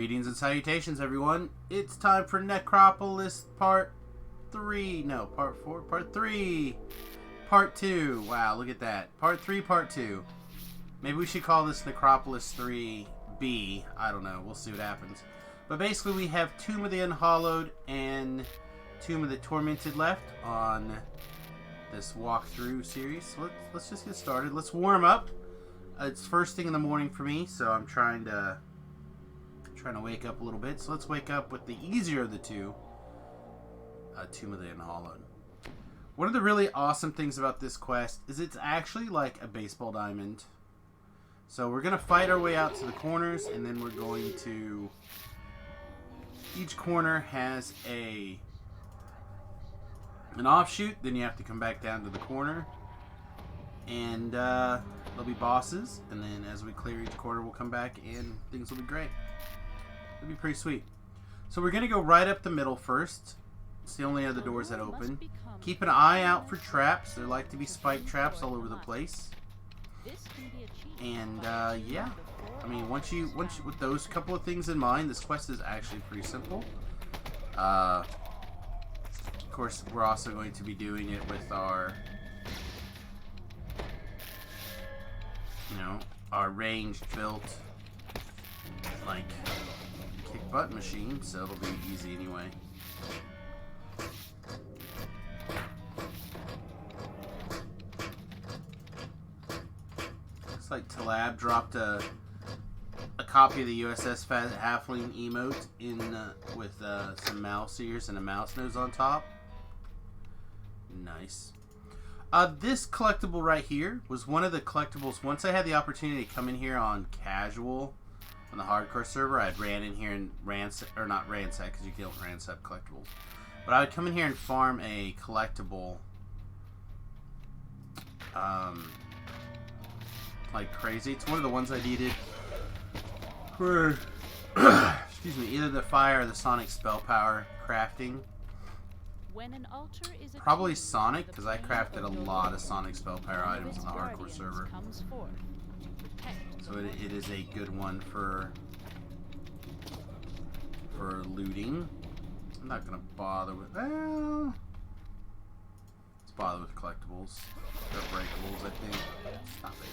Greetings and salutations, everyone. It's time for Necropolis Part 3. No, Part 4. Part 3. Part 2. Wow, look at that. Part 3, Part 2. Maybe we should call this Necropolis 3B. I don't know. We'll see what happens. But basically, we have Tomb of the Unhallowed and Tomb of the Tormented left on this walkthrough series. So let's just get started. Let's warm up. It's first thing in the morning for me, so I'm trying to wake up a little bit. So let's wake up with the easier of the two, Tomb of the Unhallowed. One of the really awesome things about this quest is it's actually like a baseball diamond. So we're going to fight our way out to the corners, and then we're going to... Each corner has an offshoot, then you have to come back down to the corner. And there'll be bosses, and then as we clear each corner, we'll come back and things will be great. It'll be pretty sweet. So we're going to go right up the middle first. It's the only other doors that open. Keep an eye out for traps. There like to be spike traps all over the place. And yeah, I mean, once you with those couple of things in mind, this quest is actually pretty simple. Of course, we're also going to be doing it with our, our ranged built, like, kick butt machine, so it'll be easy anyway. Looks like Talab dropped a copy of the USS Fat Halfling emote in with some mouse ears and a mouse nose on top. Nice. This collectible right here was one of the collectibles. Once I had the opportunity to come in here on casual, on the hardcore server, I'd ran in here and not ransack, because you can't ransack collectibles. But I would come in here and farm a collectible, like crazy. It's one of the ones I needed for, excuse me, either the fire or the sonic spell power crafting. When an altar is Probably Sonic, because I crafted a lot of Sonic spell power items on the hardcore server. So it is a good one for looting. I'm not gonna bother with. Let's bother with collectibles. They're breakables, I think. Stop it.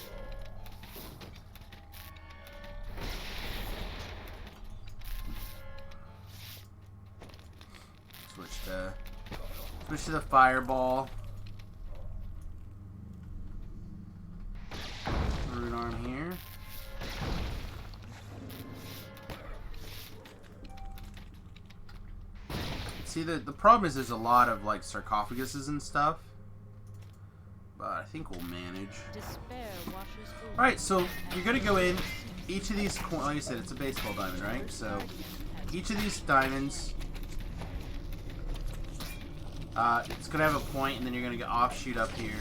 Switch to the fireball. Rune arm here. See, the problem is there's a lot of like sarcophaguses and stuff, but I think we'll manage. Alright, so you're gonna go in each of these, like I said, it's a baseball diamond, right? So each of these diamonds, it's going to have a point, and then you're going to get offshoot up here.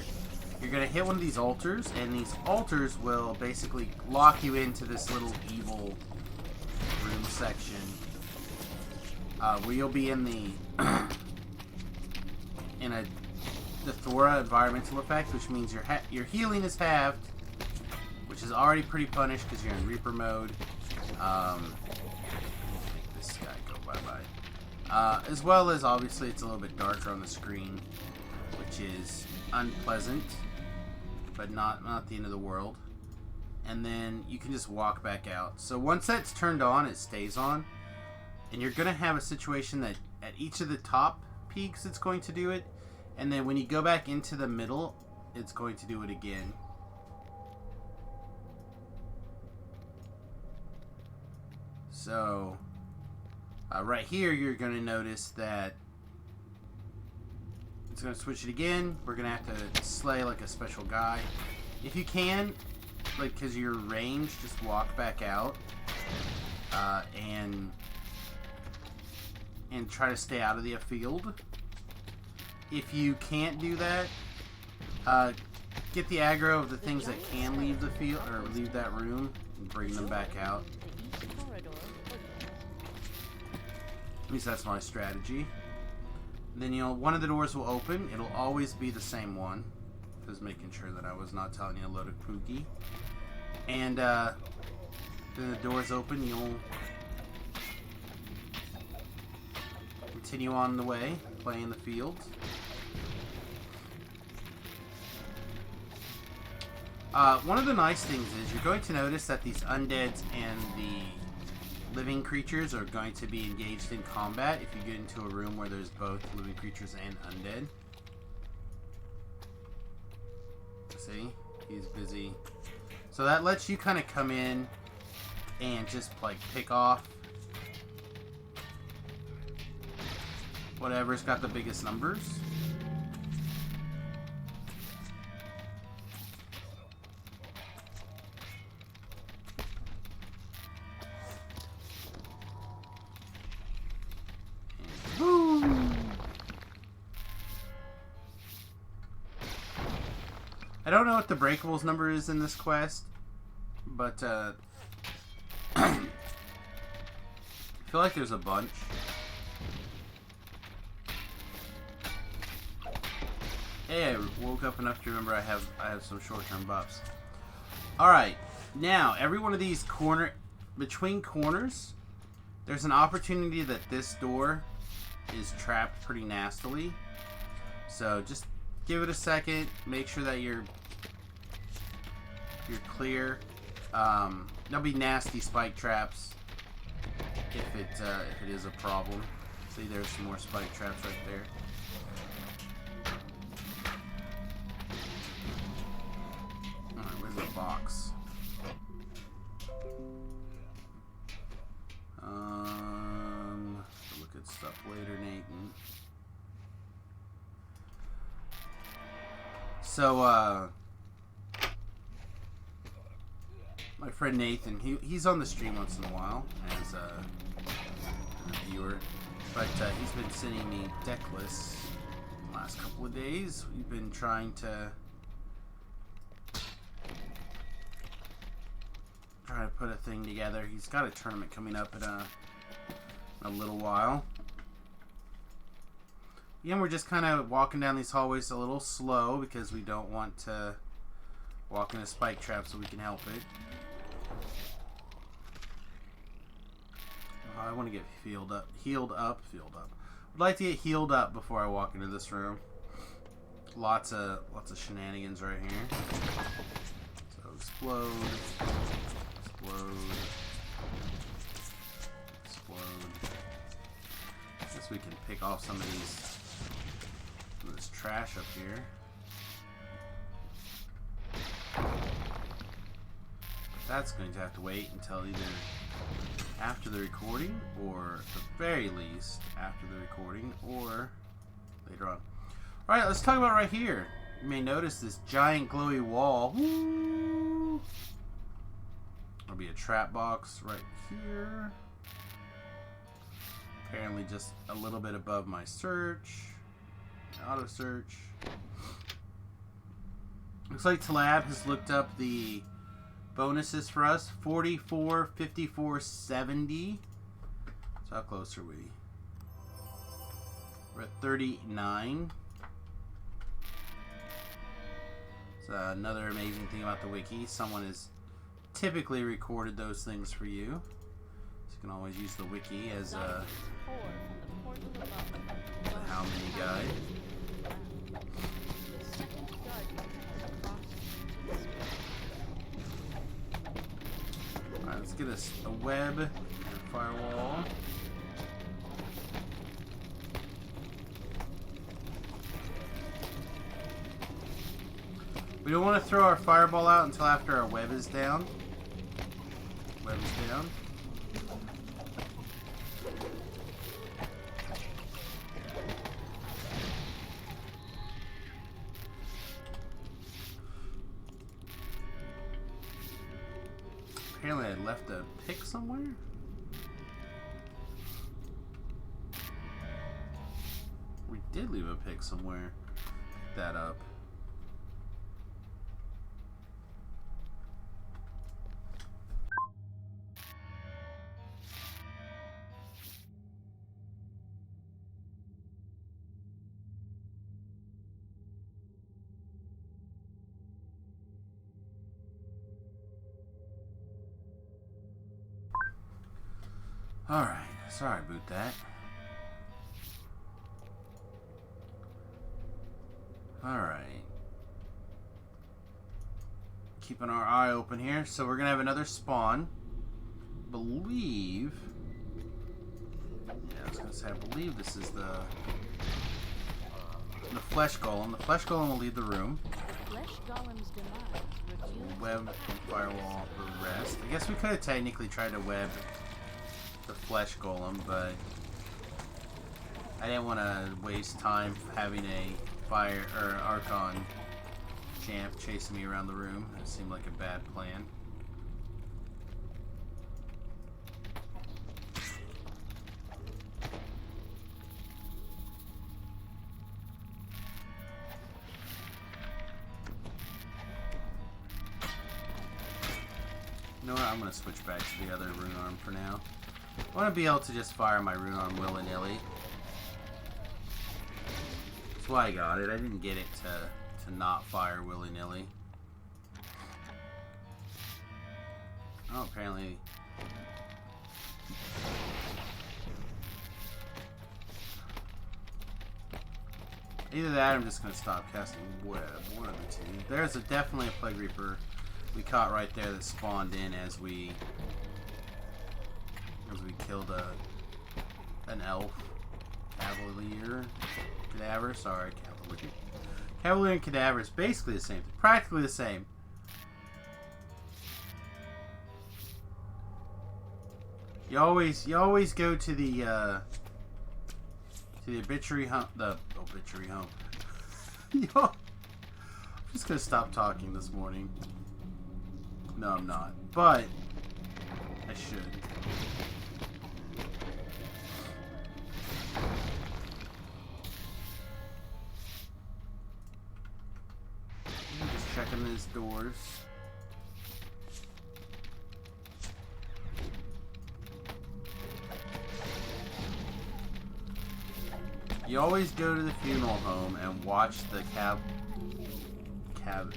You're going to hit one of these altars, and these altars will basically lock you into this little evil room section, where you'll be in the the Thora environmental effect, which means your healing is halved, which is already pretty punished because you're in Reaper mode. Make this guy go bye-bye. As well as, obviously, it's a little bit darker on the screen, which is unpleasant, but not the end of the world. And then you can just walk back out. So once that's turned on, it stays on. And you're going to have a situation that at each of the top peaks, it's going to do it. And then when you go back into the middle, it's going to do it again. So... right here, you're going to notice that it's going to switch it again. We're going to have to slay like a special guy. If you can, like, because you're ranged, just walk back out and try to stay out of the field. If you can't do that, get the aggro of the things that can leave the field or leave that room and bring them back out. At least that's my strategy. And then, one of the doors will open. It'll always be the same one. Just making sure that I was not telling you a load of pookie. And then the doors open. You'll continue on the way, playing the field. One of the nice things is you're going to notice that these undeads and the living creatures are going to be engaged in combat if you get into a room where there's both living creatures and undead. See? He's busy. So that lets you kind of come in and just like pick off whatever's got the biggest numbers. I don't know what the breakables number is in this quest, but I feel like there's a bunch. Hey, I woke up enough to remember I have some short-term buffs. Alright, now every one of these between corners, there's an opportunity that this door is trapped pretty nastily. So just give it a second, make sure that you're clear. There'll be nasty spike traps if it is a problem. See, there's some more spike traps right there. Alright, where's the box? Look at stuff later, Nathan. So, my friend Nathan, he's on the stream once in a while as a viewer, but he's been sending me deck lists the last couple of days. We've been trying to put a thing together. He's got a tournament coming up in a little while. Again, we're just kind of walking down these hallways a little slow because we don't want to walk into spike traps so we can help it. I want to get healed up. I'd like to get healed up before I walk into this room. Lots of shenanigans right here. So explode. I guess we can pick off some of this trash up here. But that's going to have to wait until either after the recording, or at the very least after the recording, or later on. Alright, let's talk about right here. You may notice this giant glowy wall. Woo! There'll be a trap box right here. Apparently just a little bit above my search. Auto search. Looks like Talab has looked up the bonuses for us. 44, 54, 70. So how close are we? We're at 39. It's another amazing thing about the wiki. Someone has typically recorded those things for you. So you can always use the wiki as a how many guide. Alright, let's get us a web and a firewall. We don't want to throw our fireball out until after our web is down. Web is down. Apparently I left a pick somewhere. We did leave a pick somewhere. Pick that up. Alright, sorry about that. Alright. Keeping our eye open here. So we're gonna have another spawn. Believe. Yeah, I was gonna say, I believe this is the flesh golem. The flesh golem will leave the room. The flesh golem's demise reveals Web and firewall the rest. I guess we could have technically tried to web the flesh golem, but I didn't want to waste time having a fire or Archon champ chasing me around the room. It seemed like a bad plan. You know what? I'm going to switch back to the other rune arm for now. I want to be able to just fire my rune arm willy-nilly. That's why I got it. I didn't get it to not fire willy-nilly. Oh, apparently... Either that or I'm just going to stop casting web. One of the two. There's definitely a Plague Reaper we caught right there that spawned in as we killed an elf. Cavalier? Cadaver? Sorry, Cavalier. Cavalier and Cadaver is basically the same. Practically the same. You always go to the obituary hump. The obituary hump. I'm just gonna stop talking this morning. No, I'm not. But I should. I'm just checking these doors. You always go to the funeral home and watch the cab. Nah, I'm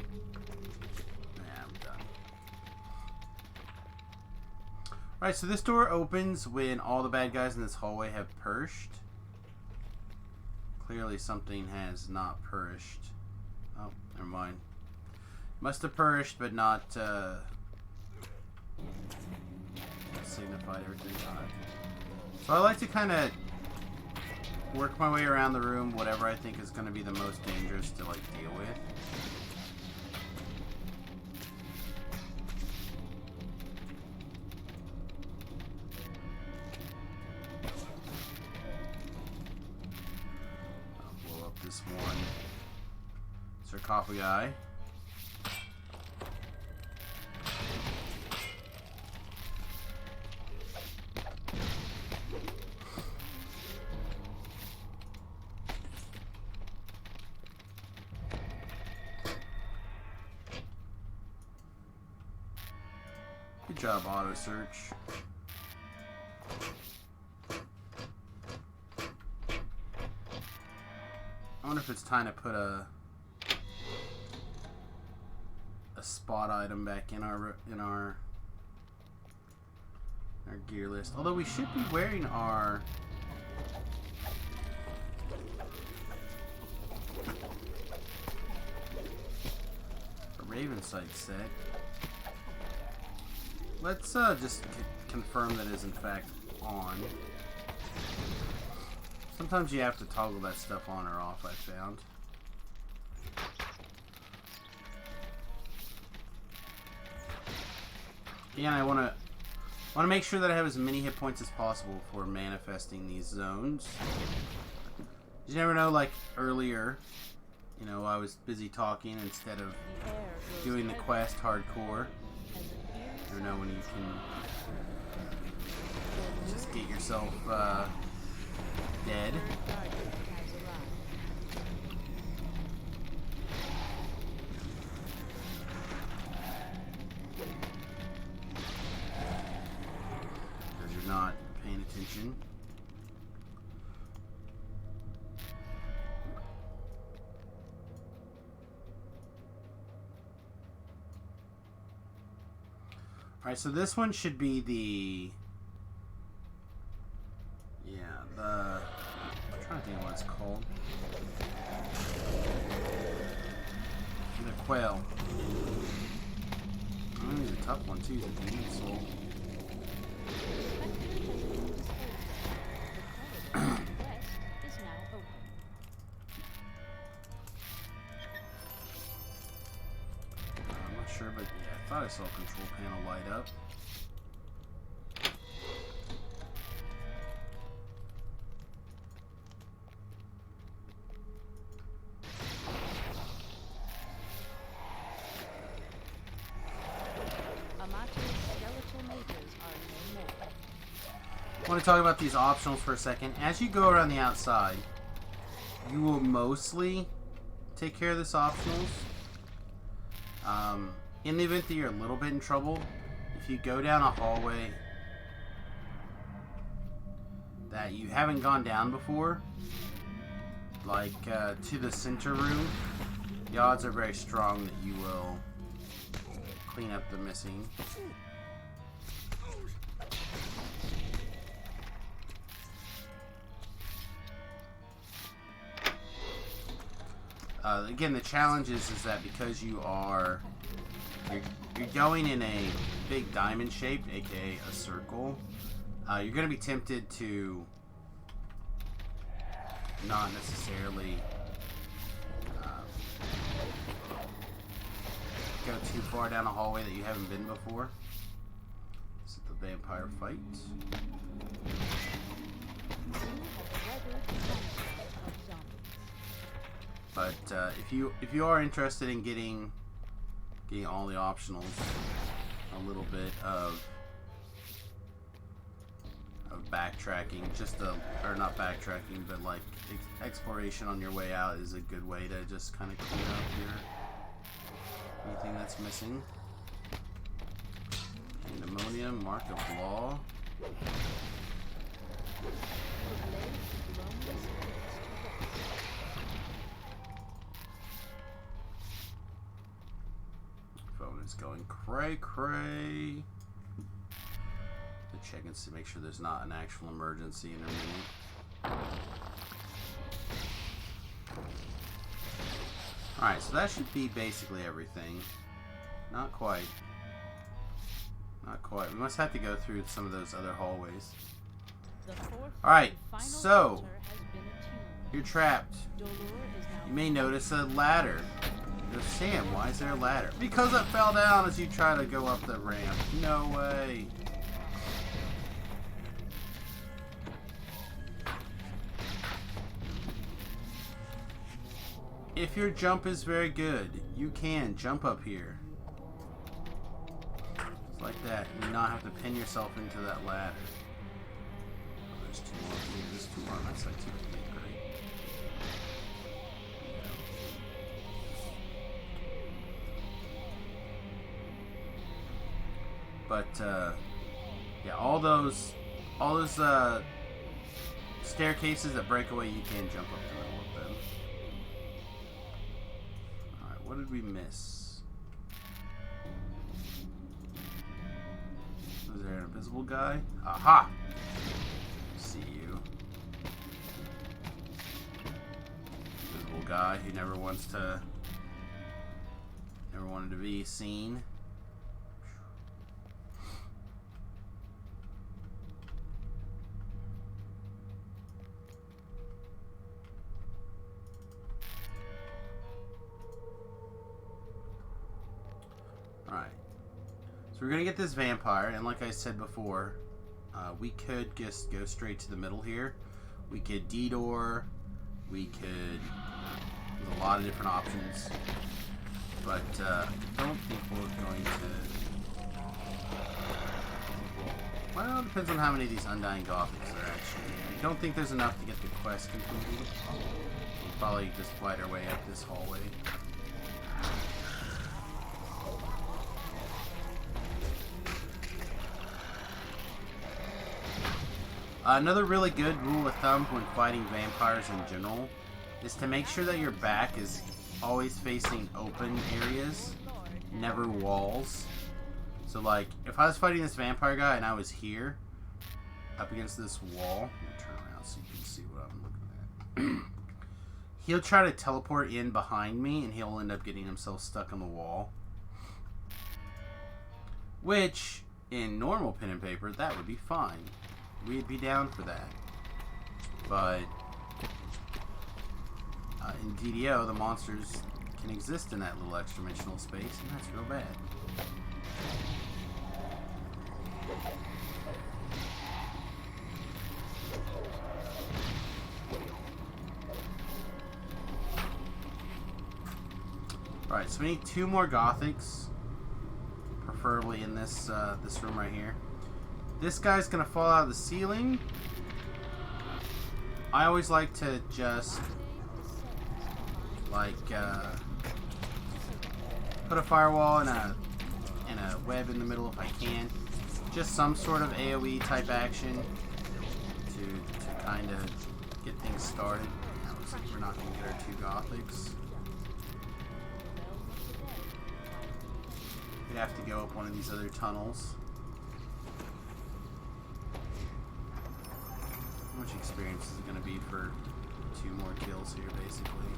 done. Alright, so this door opens when all the bad guys in this hallway have perished. Clearly something has not perished. Oh, never mind. Must have perished, but not signified everything. So I like to kind of work my way around the room, whatever I think is going to be the most dangerous to like deal with. I'll blow up this one sarcophagi. Good job, auto search. I wonder if it's time to put a spot item back in our gear list. Although we should be wearing our Raven Sight set. Let's just confirm that is in fact on. Sometimes you have to toggle that stuff on or off, I found. Again, I want to make sure that I have as many hit points as possible before manifesting these zones. You never know, like earlier, you know, I was busy talking instead of doing the quest hardcore. You never know when you can just get yourself dead. Because you're not paying attention. Alright, so this one should be the... I'm trying to think of what it's called. quail. Oh, he's a tough one too. He's a demon soul. I'm not sure, but yeah, I thought I saw a control panel light up. I want to talk about these optionals for a second. As you go around the outside, you will mostly take care of this optionals. In the event that you're a little bit in trouble, if you go down a hallway that you haven't gone down before, like to the center room, the odds are very strong that you will clean up the missing. Again, the challenge is that because you're going in a big diamond shape, aka a circle, you're going to be tempted to not necessarily go too far down a hallway that you haven't been before. This is the vampire fight. But if you are interested in getting all the optionals, a little bit of backtracking, or not backtracking, but like exploration on your way out is a good way to just kind of clean up anything that's missing. Pneumonia, mark of law. Phone is going cray. Check and see, make sure there's not an actual emergency intervening. Alright, so that should be basically everything. Not quite. Not quite. We must have to go through some of those other hallways. Alright, so you're trapped. You may notice a ladder. Sam, why is there a ladder? Because it fell down as you try to go up the ramp. No way. If your jump is very good, you can jump up here. Just like that. And not have to pin yourself into that ladder. Oh, there's two more here. There's two more on that side too. Great. But yeah, all those staircases that break away, you can jump up the middle of them. Alright, what did we miss? Was there an invisible guy? Aha! See you. Invisible guy who never wanted to be seen. Alright, so we're gonna get this vampire, and like I said before, we could just go straight to the middle here. We could detour, we could, there's a lot of different options, but I don't think we're going to, well, it depends on how many of these Undying Gothics there actually. I don't think there's enough to get the quest completed. We'll probably just fight our way up this hallway. Another really good rule of thumb when fighting vampires in general is to make sure that your back is always facing open areas, never walls. So like, if I was fighting this vampire guy and I was here, up against this wall, let me turn around so you can see what I'm looking at. he'll try to teleport in behind me, and he'll end up getting himself stuck on the wall. Which, in normal pen and paper, that would be fine. We'd be down for that. But in DDO, the monsters can exist in that little extra dimensional space, and that's real bad. Alright, so we need 2 more Gothics, preferably in this this room right here. This guy's gonna fall out of the ceiling. I always like to just like put a firewall and a web in the middle if I can. Just some sort of AoE type action to kind of get things started. Now, looks like we're not gonna get our 2 Gothics. We'd have to go up one of these other tunnels. How much experience is it going to be for 2 more kills here, basically?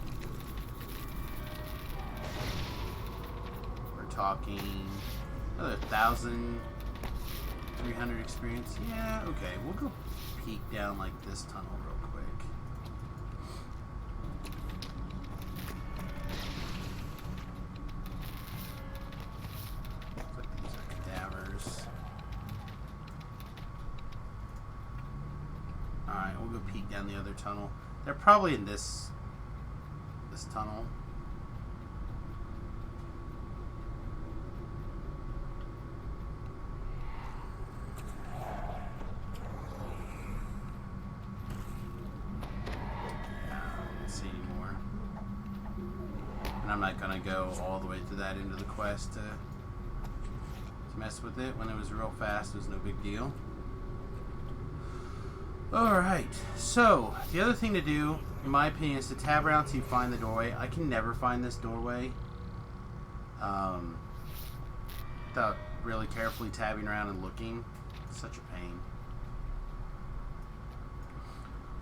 We're talking another 1,300 experience. Yeah, okay. We'll go peek down like this tunnel real quick. Alright, we'll go peek down the other tunnel. They're probably in this tunnel. Let's see anymore. And I'm not gonna go all the way to that end of the quest to mess with it. When it was real fast, it was no big deal. Alright, so the other thing to do, in my opinion, is to tab around until you find the doorway. I can never find this doorway without really carefully tabbing around and looking. It's such a pain.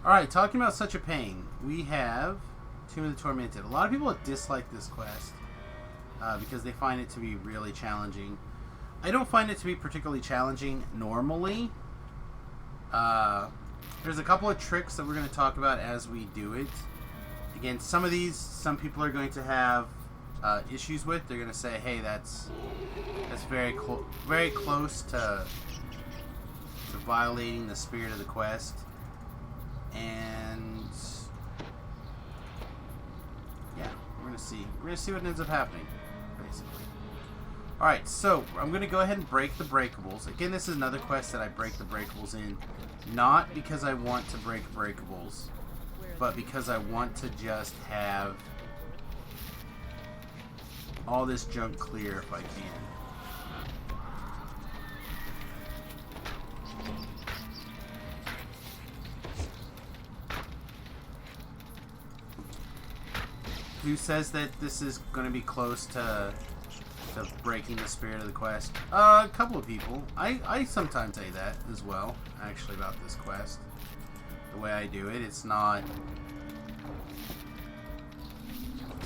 Alright, talking about such a pain, we have Tomb of the Tormented. A lot of people dislike this quest because they find it to be really challenging. I don't find it to be particularly challenging normally. There's a couple of tricks that we're going to talk about as we do it. Again, some of these, some people are going to have issues with. They're going to say, "Hey, that's very close to violating the spirit of the quest." And yeah, we're going to see. We're going to see what ends up happening, basically. All right, so I'm going to go ahead and break the breakables. Again, this is another quest that I break the breakables in. Not because I want to break breakables, but because I want to just have all this junk clear if I can. Who says that this is going to be close to breaking the spirit of the quest? A couple of people. I sometimes say that as well, actually, about this quest. The way I do it, it's not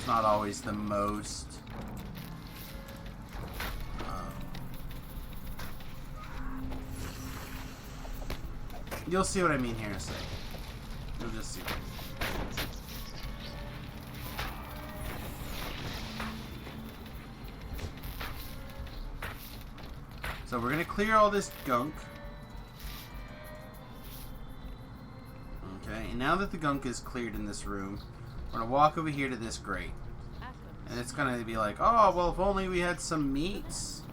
always the most you'll see what I mean here in a second. You'll just see. So we're going to clear all this gunk. Okay, and now that the gunk is cleared in this room, we're going to walk over here to this grate. And it's going to be like, oh, well, if only we had some meats.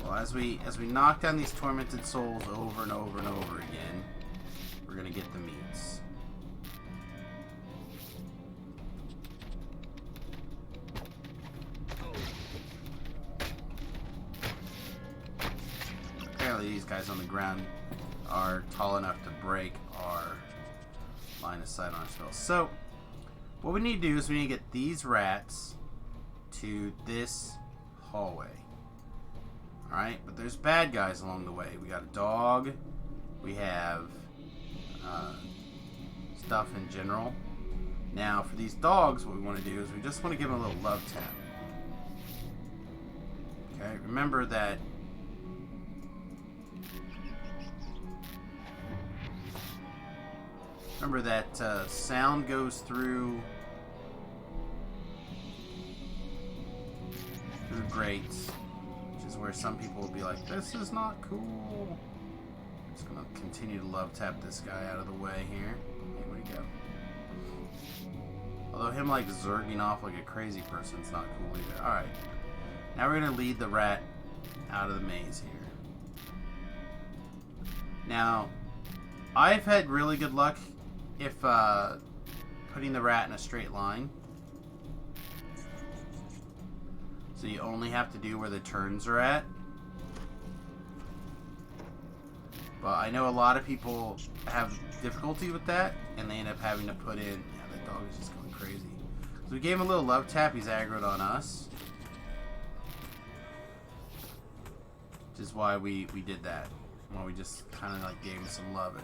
Well, as we knock down these tormented souls over and over and over again, we're going to get the meats. Apparently these guys on the ground are tall enough to break our line of sight on our spells. So, what we need to do is we need to get these rats to this hallway. Alright, but there's bad guys along the way. We got a dog, We have stuff in general. Now, for these dogs, what we want to do is we just want to give them a little love tap. Okay, remember that sound goes through grates, which is where some people will be like, this is not cool. I'm just going to continue to love tap this guy out of the way here. Hey, where'd he go? Although him like zerging off like a crazy person is not cool either. Alright. Now we're going to lead the rat out of the maze here. Now, I've had really good luck if putting the rat in a straight line. So you only have to do where the turns are at. But I know a lot of people have difficulty with that, and they end up having to put in... Yeah, that dog is just going crazy. So we gave him a little love tap. He's aggroed on us. Which is why we did that. Why we just kind of like gave him some loving.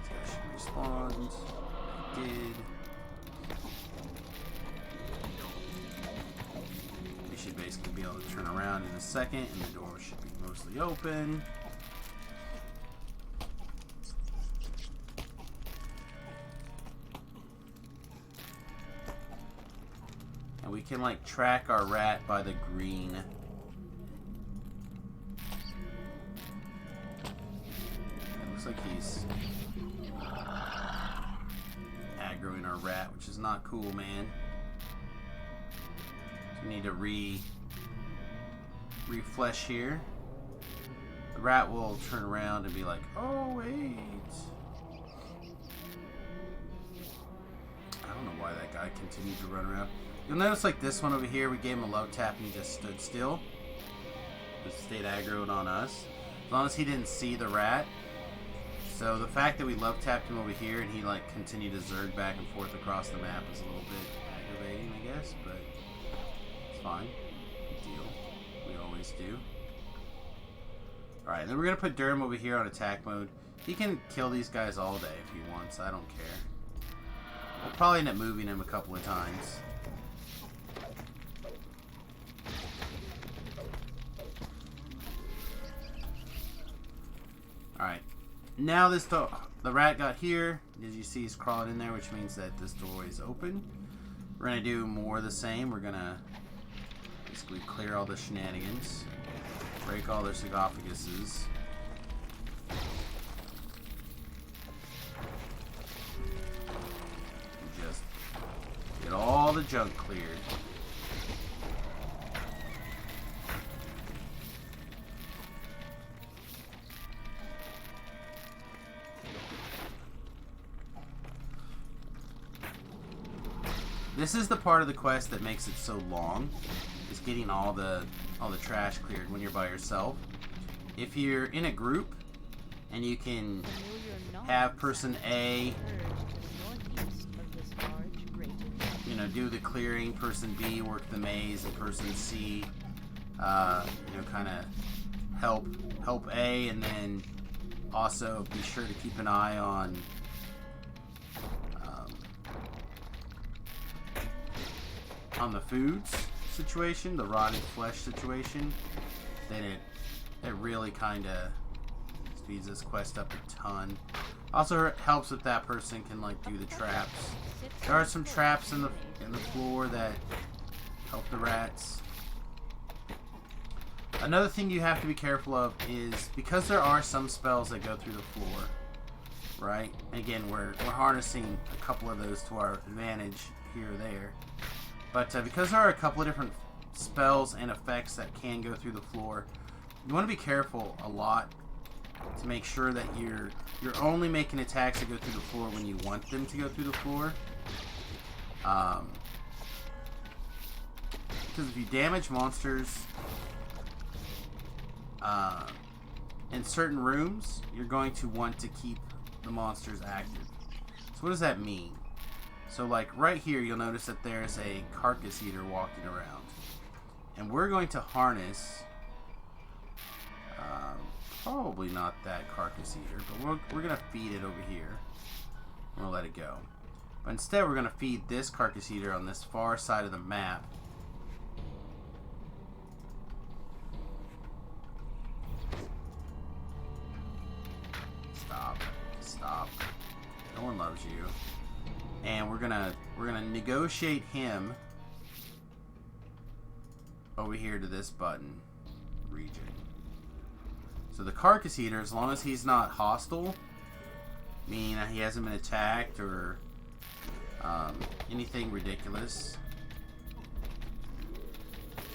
This guy should respond. He did. We should basically be able to turn around in a second, and the door should be mostly open. And we can like track our rat by the green. It looks like he's aggroing our rat, which is not cool, man. So we need to reflesh here. The rat will turn around and be like, oh wait. I don't know why that guy continued to run around. You'll notice like this one over here, we gave him a love tap and he just stood still. Just stayed aggroed on us. As long as he didn't see the rat. So the fact that we love tapped him over here and he like continued to zerg back and forth across the map is a little bit aggravating, I guess, but it's fine. Good deal. We always do. Alright, then we're going to put Durham over here on attack mode. He can kill these guys all day if he wants, I don't care. We'll probably end up moving him a couple of times. Alright. Now this door, the rat got here. As you see, he's crawling in there, which means that this door is open. We're going to do more of the same. We're going to basically clear all the shenanigans. Break all their sarcophaguses. And just get all the junk cleared. This is the part of the quest that makes it so long, is getting all the trash cleared when you're by yourself. If you're in a group and you can have person A, you know, do the clearing, person B work the maze, and person C, you know, kind of help A, and then also be sure to keep an eye on the foods situation, the rotted flesh situation, then it really kind of speeds this quest up a ton. Also helps if that person can like do the traps. There are some traps in the floor that help the rats. Another thing you have to be careful of is because there are some spells that go through the floor, right? Again, we're harnessing a couple of those to our advantage here or there. But because there are a couple of different spells and effects that can go through the floor, you want to be careful a lot to make sure that you're only making attacks that go through the floor when you want them to go through the floor. Because if you damage monsters in certain rooms, you're going to want to keep the monsters active. So what does that mean? So like right here, you'll notice that there's a carcass eater walking around. And we're going to harness Probably not that carcass eater, but we're going to feed it over here. We're going to let it go. But instead, we're going to feed this carcass eater on this far side of the map. Stop. Stop. No one loves you. And we're gonna negotiate him over here to this button region. So the carcass eater, as long as he's not hostile, meaning that he hasn't been attacked or anything ridiculous,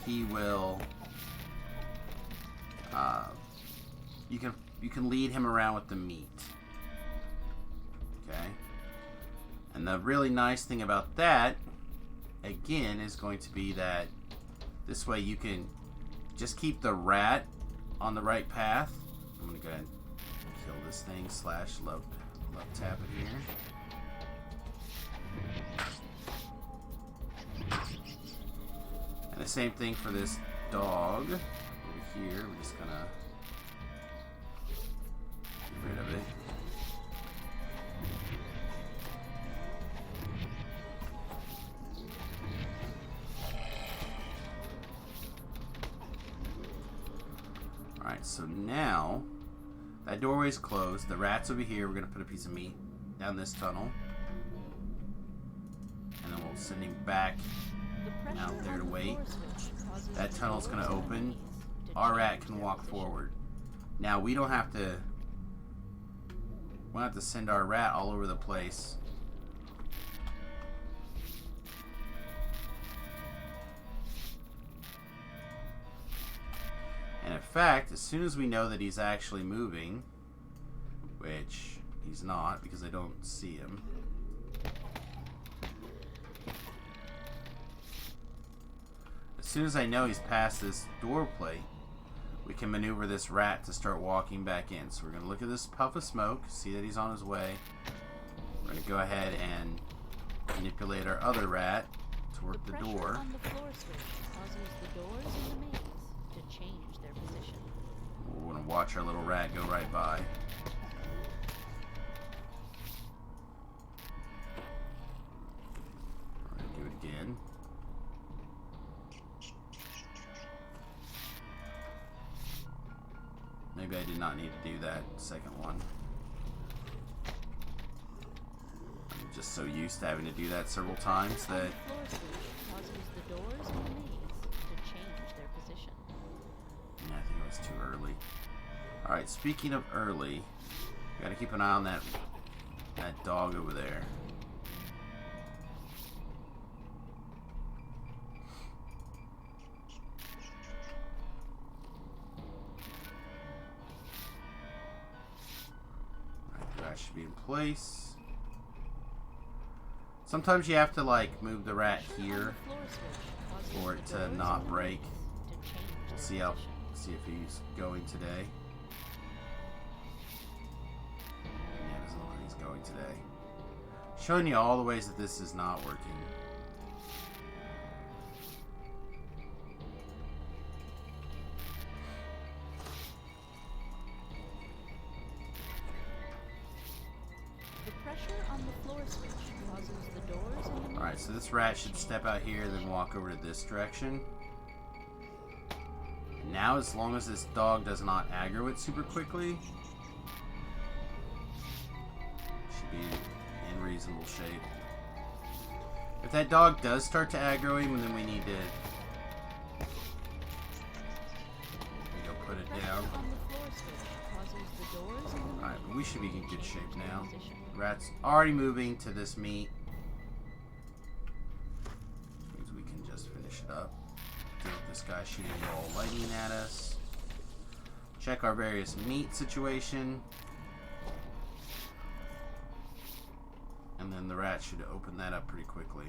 he will. You can lead him around with the meat. Okay. And the really nice thing about that, again, is going to be that this way you can just keep the rat on the right path. I'm going to go ahead and kill this thing / love tap it here. And the same thing for this dog over here. We're just going to get rid of it. Alright, so now that doorway's closed. The rat's over here. We're going to put a piece of meat down this tunnel. And then we'll send him back out there to wait. That tunnel's going to open. Our rat can walk forward. Now we don't have to... We'll have to send our rat all over the place. And in fact, as soon as we know that he's actually moving, which he's not because I don't see him. As soon as I know he's past this door plate, we can maneuver this rat to start walking back in. So we're going to look at this puff of smoke, see that he's on his way. We're going to go ahead and manipulate our other rat to work the door. On the floor switch causes the doors in the maze to change their position. We're going to watch our little rat go right by. We're going to do it again. Maybe I did not need to do that second one. I'm just so used to having to do that several times that... Causes the doors in the maze to change their position. Yeah, I think it was too early. Alright, speaking of early, we gotta keep an eye on that dog over there. Should be in place. Sometimes you have to like move the rat here for it to not break. We'll see if he's going today. Yeah, it doesn't look like he's going today. Showing you all the ways that this is not working. Alright, so this rat should step out here, then walk over to this direction. And now, as long as this dog does not aggro it super quickly, should be in reasonable shape. If that dog does start to aggro him, then we need to go put it down. Alright, we should be in good shape now. The rat's already moving to this meat. Means we can just finish it up. Deal with this guy shooting ball lightning at us. Check our various meat situation. And then the rat should open that up pretty quickly.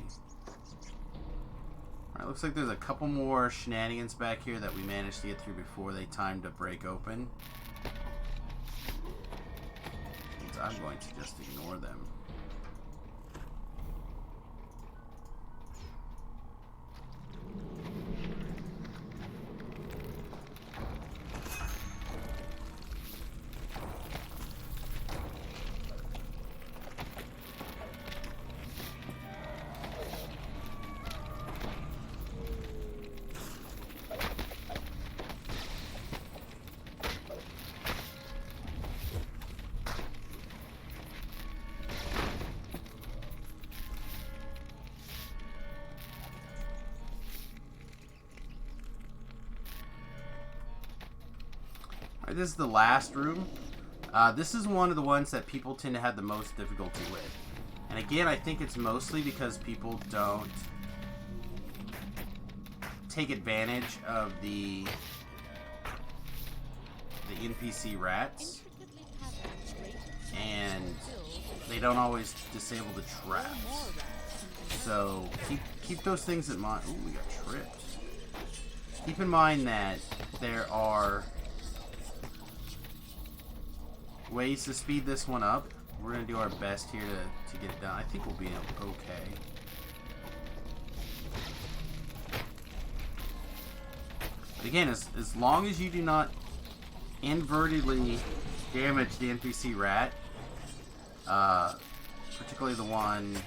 Alright, looks like there's a couple more shenanigans back here that we managed to get through before they timed to break open. Means I'm going to just ignore them. Alright, this is the last room. This is one of the ones that people tend to have the most difficulty with. And again, I think it's mostly because people don't take advantage of the NPC rats. And they don't always disable the traps. So keep those things in mind. Ooh, we got tripped. Keep in mind that there are ways to speed this one up. We're going to do our best here to get it done. I think we'll be okay. But again, as long as you do not inadvertently damage the NPC rat, particularly the one,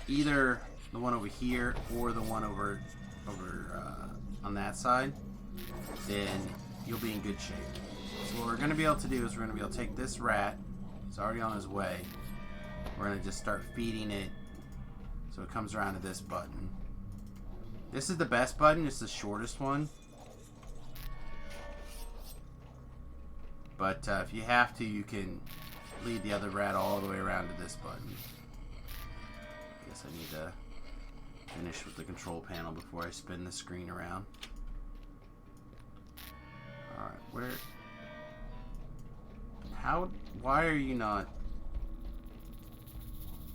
either the one over here or the one over on that side, then you'll be in good shape. So what we're going to be able to do is we're going to be able to take this rat. It's already on his way. We're going to just start feeding it so it comes around to this button. This is the best button. It's the shortest one. But if you have to, you can lead the other rat all the way around to this button. I guess I need to finish with the control panel before I spin the screen around. Alright, why are you not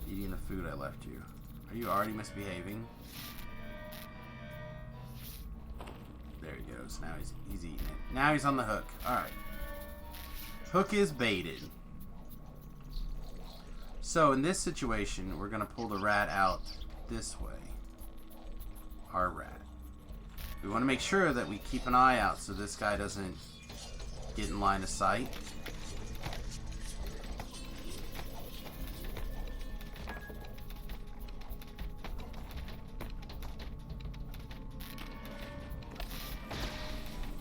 eating the food I left you? Are you already misbehaving? There he goes. Now he's eating it. Now he's on the hook. Alright. Hook is baited. So in this situation, we're going to pull the rat out this way. Our rat. We want to make sure that we keep an eye out so this guy doesn't get in line of sight.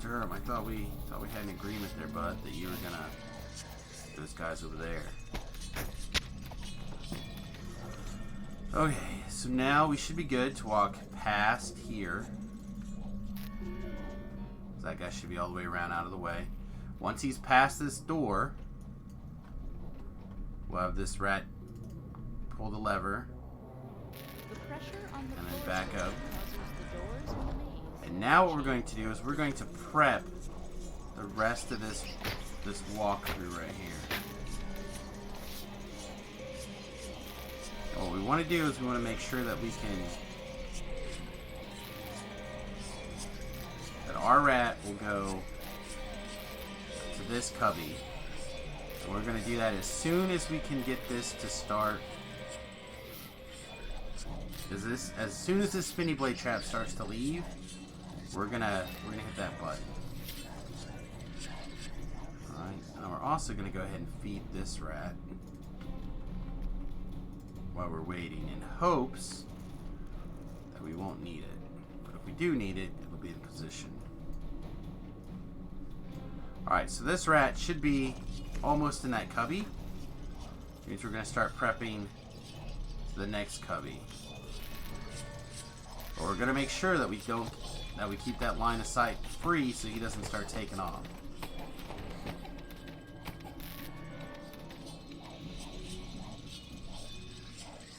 Durham, I thought we had an agreement there, bud, that you were gonna those guys over there. Okay, so now we should be good to walk past here. That guy should be all the way around out of the way. Once he's past this door, we'll have this rat pull the lever and then back up. And now what we're going to do is we're going to prep the rest of this walkthrough right here. What we want to do is we want to make sure that we can, that our rat will go to this cubby. And we're going to do that as soon as we can get this to start. As soon as this spinny blade trap starts to leave, we're gonna hit that button. Alright, and we're also gonna go ahead and feed this rat while we're waiting in hopes that we won't need it. But if we do need it, it'll be in position. Alright, so this rat should be almost in that cubby. Which means we're gonna start prepping to the next cubby. But we're gonna make sure that we keep that line of sight free so he doesn't start taking off.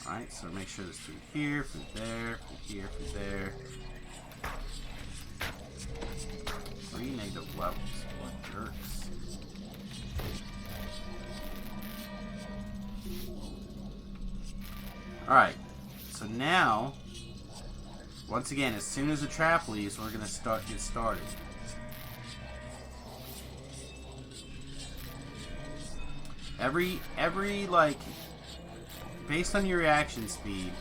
Alright, so make sure there's food here, food there, food here, food there. 3 negative levels. What jerks. Alright, so now, once again, as soon as the trap leaves, we're going to get started. Every, like, based on your reaction speed,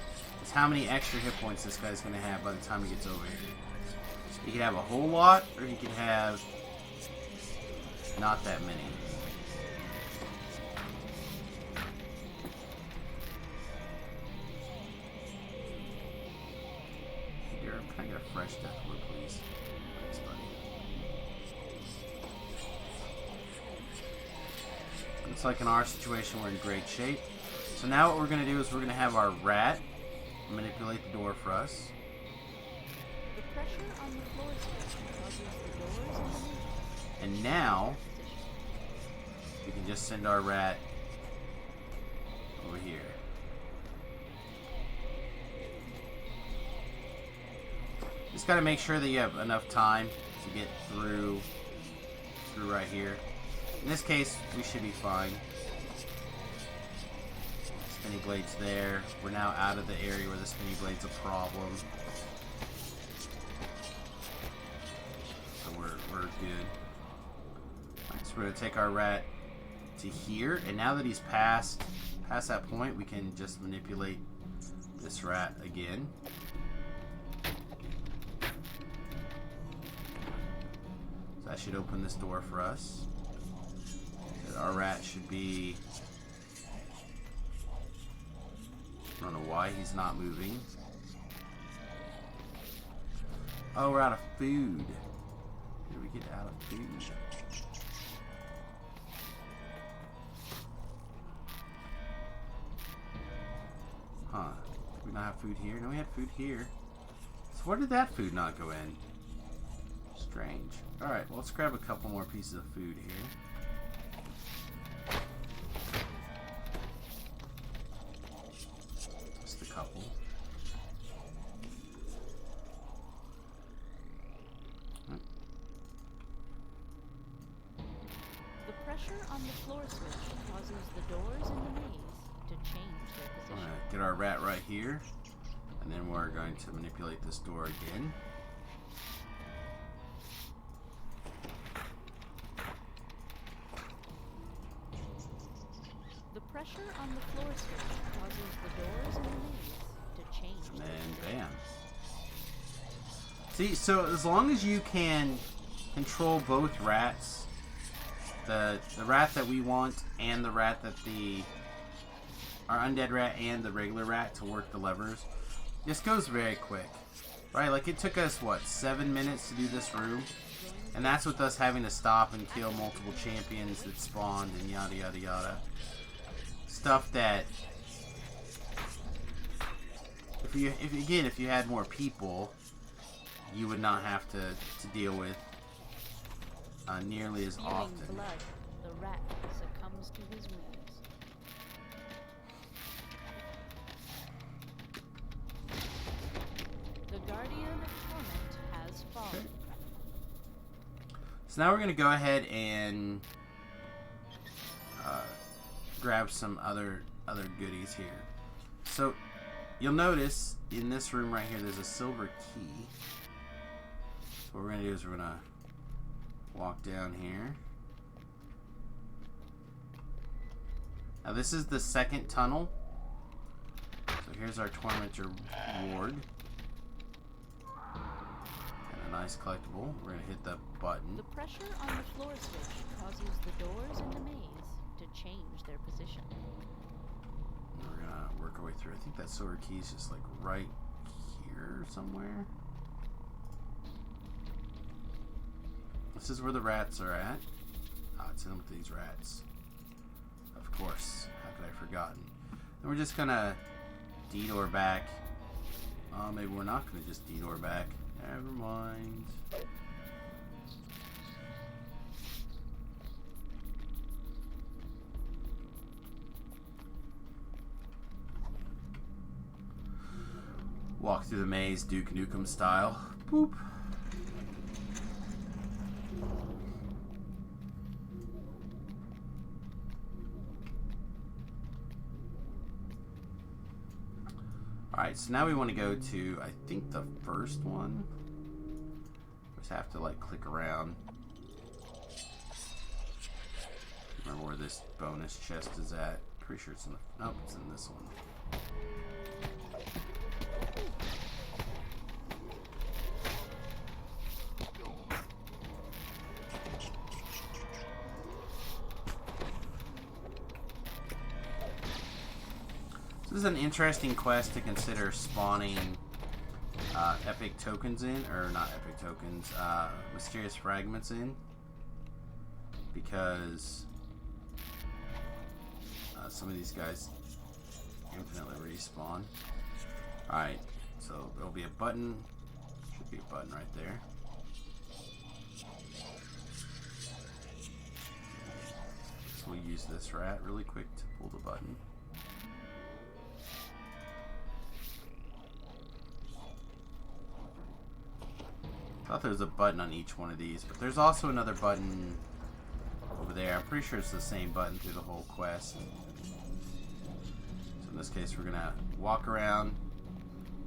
is how many extra hit points this guy's going to have by the time he gets over here. He could have a whole lot, or he could have not that many. Here, can I get a fresh death wood, please? Thanks, buddy. Looks like in our situation we're in great shape. So now what we're going to do is we're going to have our rat manipulate the door for us. The pressure on the floor section causes the doors and the maze And now we can just send our rat over here. Just gotta make sure that you have enough time to get through right here. In this case, we should be fine. Spinny blade's there. We're now out of the area where the spinny blade's a problem. So we're good. Alright, so we're gonna take our rat to here, and now that he's past that point, we can just manipulate this rat again. So that should open this door for us. Our rat should be... I don't know why he's not moving. Oh, we're out of food. How do we get out of food? Huh. Did we not have food here? No, we had food here. So where did that food not go in? Strange. Alright, well, let's grab a couple more pieces of food here. Just a couple. The pressure on the floor switch causes the doors in the maze to change their position. Alright, get our rat right here. And then we're going to manipulate this door again. The pressure on the floor switch causes the doors in the maze to change. And then bam. See, so as long as you can control both rats, the rat that we want and the rat that our undead rat and the regular rat to work the levers, this goes very quick. Right, like it took us, what, 7 minutes to do this room? And that's with us having to stop and kill multiple champions that spawned and yada yada yada. Stuff that, if you had more people, you would not have to deal with nearly as Spewing often. blood, the rat succumbs to his wounds. The Guardian of Torment has fallen. Okay. So now we're going to go ahead and grab some other goodies here. So you'll notice in this room right here there's a silver key. So what we're going to do is we're going to walk down here. Now this is the second tunnel. So here's our Tormentor ward. And a nice collectible. We're going to hit that button. The pressure on the floor switch causes the doors in the maze to change their position. We're going to work our way through. I think that silver key is just like right here somewhere. This is where the rats are at. Ah, it's in with these rats. Of course. How could I have forgotten? Then we're just gonna detour back. Oh, maybe we're not gonna just detour back. Never mind. Walk through the maze, Duke Nukem style. Boop. Alright, so now we want to go to, I think, the first one. Just have to, like, click around. Remember where this bonus chest is at. Pretty sure it's in the... Nope, it's in this one. This is an interesting quest to consider spawning epic tokens in, or not epic tokens, mysterious fragments in, because some of these guys infinitely respawn. Alright, so there'll be a button, should be a button right there. use this rat really quick to pull the button. Thought there was a button on each one of these, but there's also another button over there. I'm pretty sure it's the same button through the whole quest. So in this case, we're gonna walk around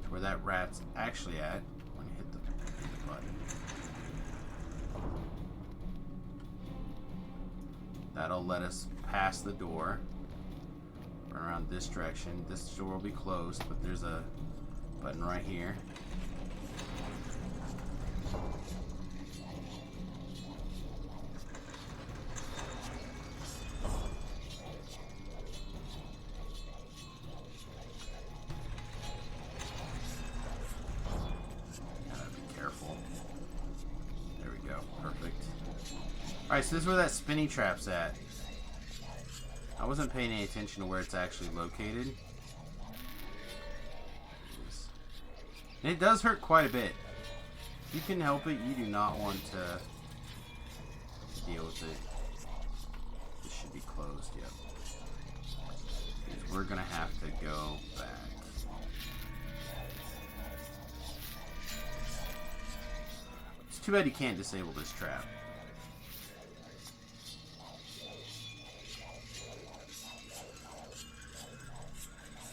to where that rat's actually at. I'm gonna hit the button. That'll let us pass the door. Run around this direction. This door will be closed, but there's a button right here. Alright, so this is where that spinny trap's at. I wasn't paying any attention to where it's actually located. And it does hurt quite a bit. If you can help it, you do not want to deal with it. This should be closed, yep. Because we're going to have to go back. It's too bad you can't disable this trap.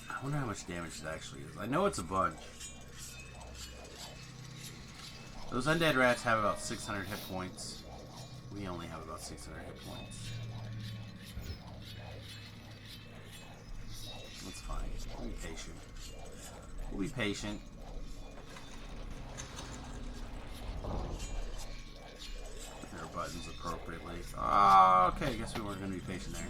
I wonder how much damage it actually is. I know it's a bunch. Those undead rats have about 600 hit points. We only have about 600 hit points. That's fine. We'll be patient. We'll be patient. Hit our buttons appropriately. Oh, okay, I guess we weren't going to be patient there.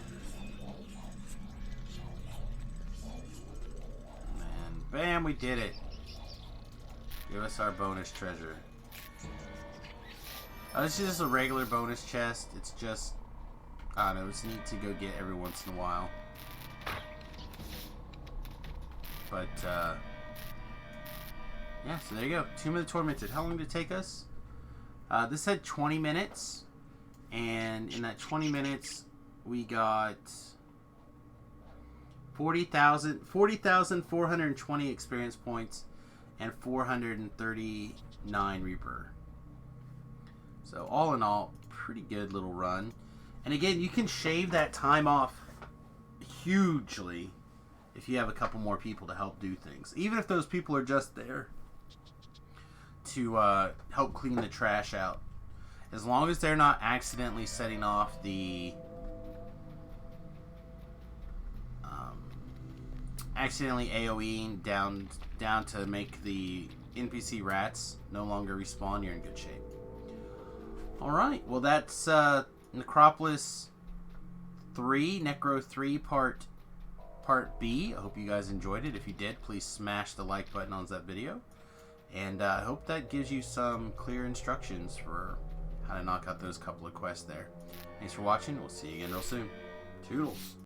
Bam, we did it. Give us our bonus treasure. This is just a regular bonus chest. It's just, I don't know, it's neat to go get every once in a while. But, yeah, so there you go. Tomb of the Tormented. How long did it take us? This had 20 minutes. And in that 20 minutes, we got 40,420 experience points and 439 Reaper. So all in all, pretty good little run. And again, you can shave that time off hugely if you have a couple more people to help do things. Even if those people are just there to help clean the trash out. As long as they're not accidentally setting off the accidentally AoEing down to make the NPC rats no longer respawn, you're in good shape. Alright, well that's Necropolis 3, Necro 3 Part B. I hope you guys enjoyed it. If you did, please smash the like button on that video. And I hope that gives you some clear instructions for how to knock out those couple of quests there. Thanks for watching. We'll see you again real soon. Toodles.